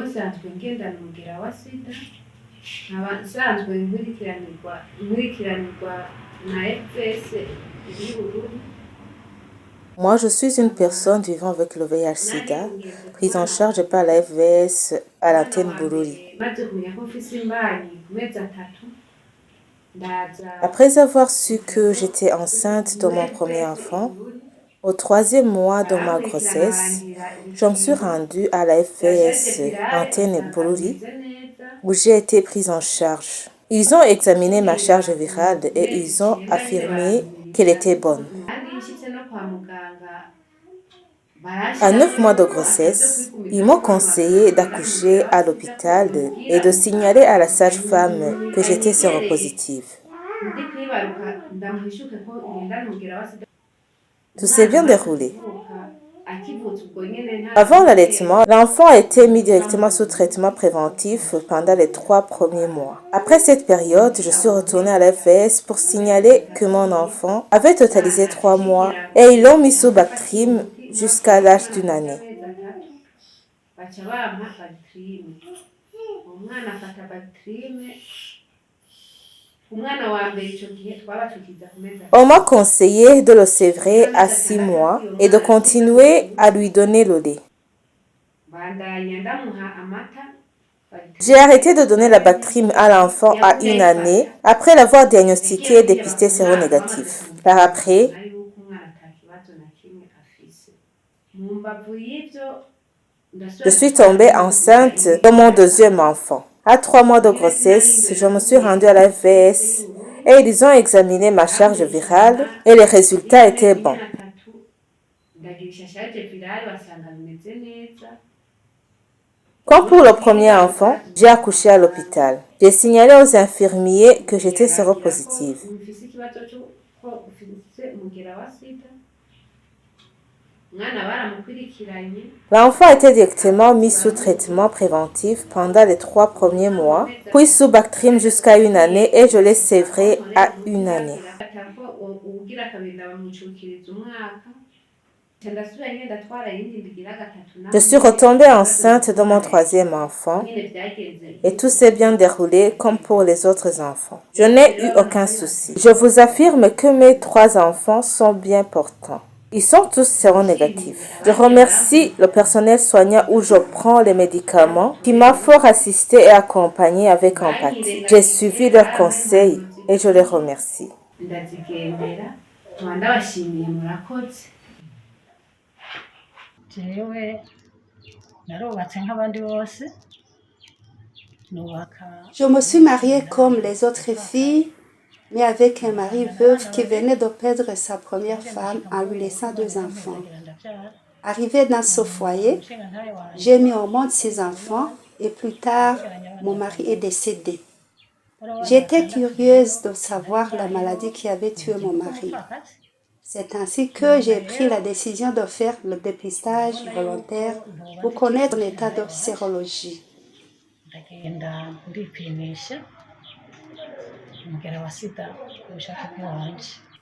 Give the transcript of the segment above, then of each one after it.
nsanzwe ngendana umugera wa sida nkaba nsanzwe nkurikiranirwa na FVS y'Uburundi. Moi, je suis une personne vivant avec le VIH-Sida, prise en charge par la FVS à l'antenne Bururi. Maze kumenya ko mfise imbanyi ku mezi 3 Après avoir su que j'étais enceinte de mon premier enfant, au 3e mois de ma grossesse, je me suis rendue à la FVS antenne Bururi où j'ai été prise en charge. Ils ont examiné ma charge virale et ils ont affirmé qu'elle était bonne. À 9 mois de grossesse, ils m'ont conseillé d'accoucher à l'hôpital et de signaler à la sage-femme que j'étais séropositive. Tout s'est bien déroulé. Avant l'allaitement, l'enfant a été mis directement sous traitement préventif pendant les 3 premiers mois. Après cette période, je suis retournée à la FVS pour signaler que mon enfant avait totalisé 3 mois et ils l'ont mis sous Bactrim jusqu'à l'âge d'1 année. On m'a conseillé de le sévrer à 6 mois et de continuer à lui donner le lait. J'ai arrêté de donner la Bactrim à l'enfant à 1 année après l'avoir diagnostiqué et dépisté séronégatif. Par après, je suis tombée enceinte de mon 2e enfant. À 3 mois de grossesse, je me suis rendue à la FVS et ils ont examiné ma charge virale et les résultats étaient bons. Comme pour le premier enfant, j'ai accouché à l'hôpital. J'ai signalé aux infirmiers que j'étais séropositive. L'enfant a été directement mis sous traitement préventif pendant les 3 premiers mois, puis sous Bactrim jusqu'à 1 année et je l'ai sévré à 1 année. Je suis retombée enceinte de mon 3e enfant et tout s'est bien déroulé comme pour les autres enfants. Je n'ai eu aucun souci. Je vous affirme que mes 3 enfants sont bien portants. Ils sont tous séronégatifs. Je remercie le personnel soignant où je prends les médicaments qui m'a fort assisté et accompagné avec empathie. J'ai suivi leurs conseils et je les remercie. Je me suis mariée comme les autres filles, mais avec un mari veuf qui venait de perdre sa première femme en lui laissant 2 enfants. Arrivée dans ce foyer, j'ai mis au monde 6 enfants et plus tard, mon mari est décédé. J'étais curieuse de savoir la maladie qui avait tué mon mari. C'est ainsi que j'ai pris la décision de faire le dépistage volontaire pour connaître mon état de sérologie.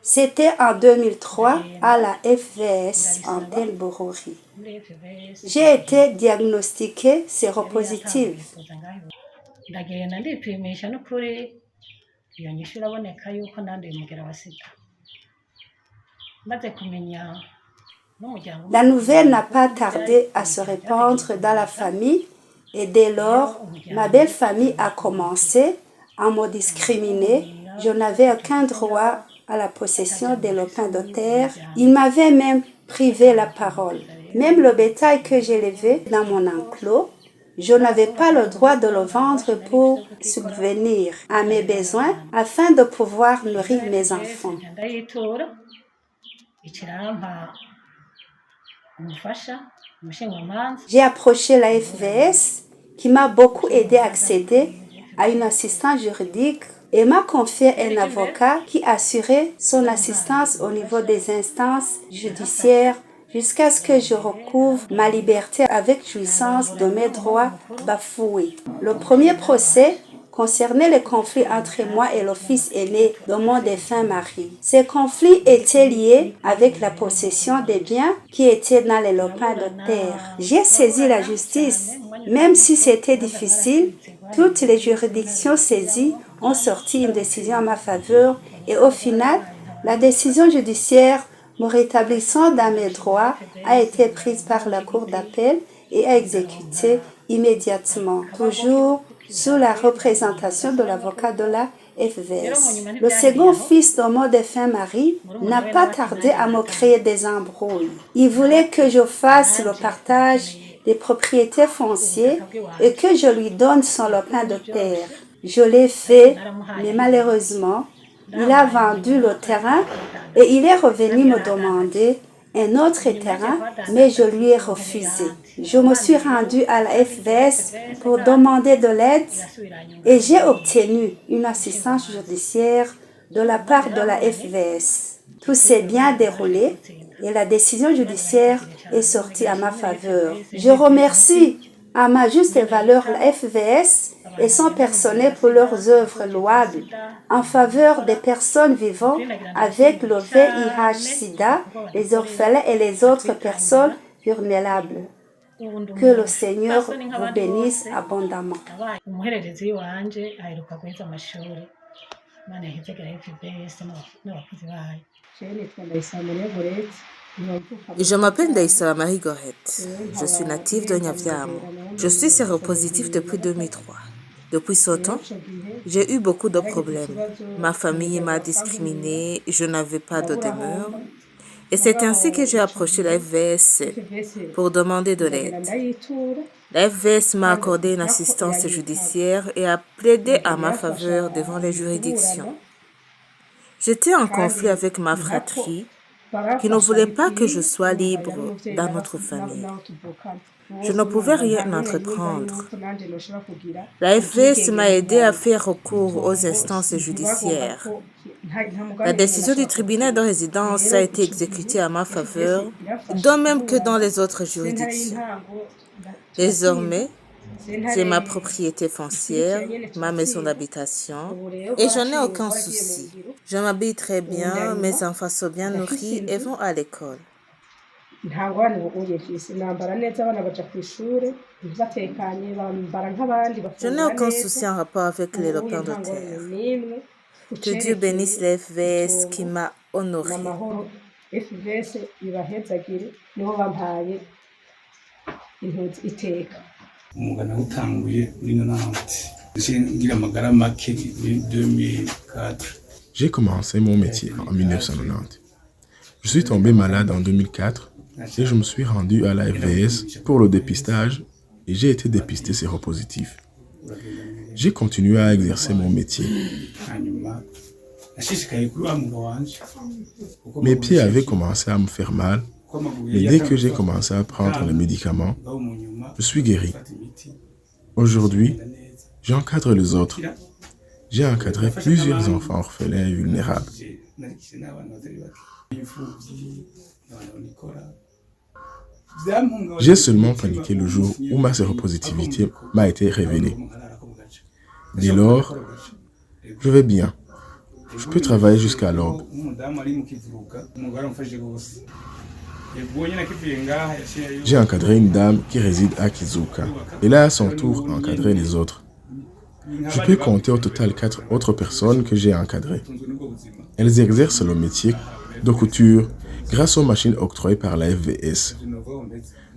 C'était en 2003 à la FVS antenne Bururi. J'ai été diagnostiquée séropositive. La nouvelle n'a pas tardé à se répandre dans la famille et dès lors, ma belle famille a commencé à me discriminer. Je n'avais aucun droit à la possession des lopins de terre. Ils m'avaient même privé la parole. Même le bétail que j'élevais dans mon enclos, je n'avais pas le droit de le vendre pour subvenir à mes besoins afin de pouvoir nourrir mes enfants. J'ai approché la FVS qui m'a beaucoup aidé à accéder à une assistance juridique et m'a confié un avocat qui assurait son assistance au niveau des instances judiciaires jusqu'à ce que je recouvre ma liberté avec jouissance de mes droits bafoués. Le premier procès concernait le conflit entre moi et le fils aîné de mon défunt mari. Ces conflits étaient liés avec la possession des biens qui étaient dans les lopins de terre. J'ai saisi la justice. Même si c'était difficile, toutes les juridictions saisies ont sorti une décision en ma faveur et au final, la décision judiciaire me rétablissant dans mes droits a été prise par la cour d'appel et a exécutée immédiatement, toujours sous la représentation de l'avocat de la FVS. Le second fils de mon défunt mari n'a pas tardé à me créer des embrouilles. Il voulait que je fasse le partage des propriétés foncières et que je lui donne son lopin de terre. Je l'ai fait, mais malheureusement, il a vendu le terrain et il est revenu me demander un autre terrain, mais je lui ai refusé. Je me suis rendue à la FVS pour demander de l'aide et j'ai obtenu une assistance judiciaire de la part de la FVS. Tout s'est bien déroulé et la décision judiciaire est sortie à ma faveur. Je remercie à ma juste valeur la FVS et son personnel pour leurs œuvres louables en faveur des personnes vivant avec le VIH-Sida, les orphelins et les autres personnes vulnérables. Que le Seigneur vous bénisse abondamment. Je m'appelle Daïsa Marie Gorette. Je suis native de Nyaviamo. Je suis séropositif depuis 2003. Depuis ce temps, j'ai eu beaucoup de problèmes. Ma famille m'a discriminée, je n'avais pas de demeure. Et c'est ainsi que j'ai approché la FVS pour demander de l'aide. La FVS m'a accordé une assistance judiciaire et a plaidé à ma faveur devant les juridictions. J'étais en conflit avec ma fratrie qui ne voulait pas que je sois libre dans notre famille. Je ne pouvais rien entreprendre. La FVS m'a aidé à faire recours aux instances judiciaires. La décision du tribunal de résidence a été exécutée à ma faveur, de même que dans les autres juridictions. Désormais, j'ai ma propriété foncière, ma maison d'habitation, et je n'ai aucun souci. Je m'habille très bien, mes enfants sont bien nourris et vont à l'école. Je n'ai aucun souci en rapport avec les lopins de terre. Que Dieu bénisse la FVS qui m'a honoré. J'ai commencé mon métier en 1990. Je suis tombé malade en 2004 et je me suis rendu à la FVS pour le dépistage et j'ai été dépisté séropositif. J'ai continué à exercer mon métier. Mes pieds avaient commencé à me faire mal, mais dès que j'ai commencé à prendre les médicaments, je suis guéri. Aujourd'hui, j'encadre les autres. J'ai encadré plusieurs enfants orphelins et vulnérables. J'ai seulement paniqué le jour où ma séropositivité m'a été révélée. Dès lors, je vais bien. Je peux travailler jusqu'à l'aube. J'ai encadré une dame qui réside à Kizuka. Elle a à son tour encadré les autres. Je peux compter au total 4 autres personnes que j'ai encadrées. Elles exercent le métier de couture grâce aux machines octroyées par la FVS.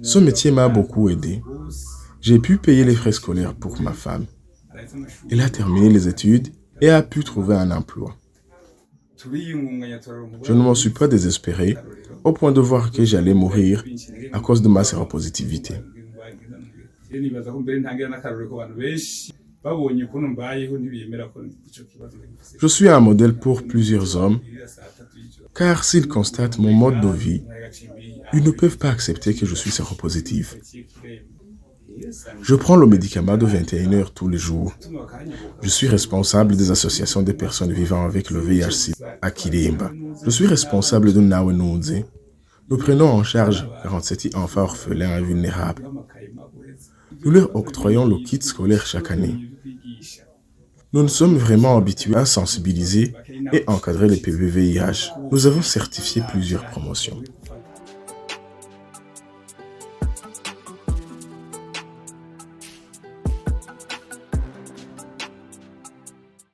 Ce métier m'a beaucoup aidé. J'ai pu payer les frais scolaires pour ma femme. Elle a terminé les études et a pu trouver un emploi. Je ne m'en suis pas désespéré au point de voir que j'allais mourir à cause de ma séropositivité. Je suis un modèle pour plusieurs hommes, car s'ils constatent mon mode de vie, ils ne peuvent pas accepter que je suis séropositif. Je prends le médicament de 21 heures tous les jours. Je suis responsable des associations des personnes vivant avec le VIH à Kirimba. Je suis responsable de Nawenunze. Nous prenons en charge 47 enfants orphelins et vulnérables. Nous leur octroyons le kit scolaire chaque année. Nous nous sommes vraiment habitués à sensibiliser et encadrer les PVVIH. Nous avons certifié plusieurs promotions.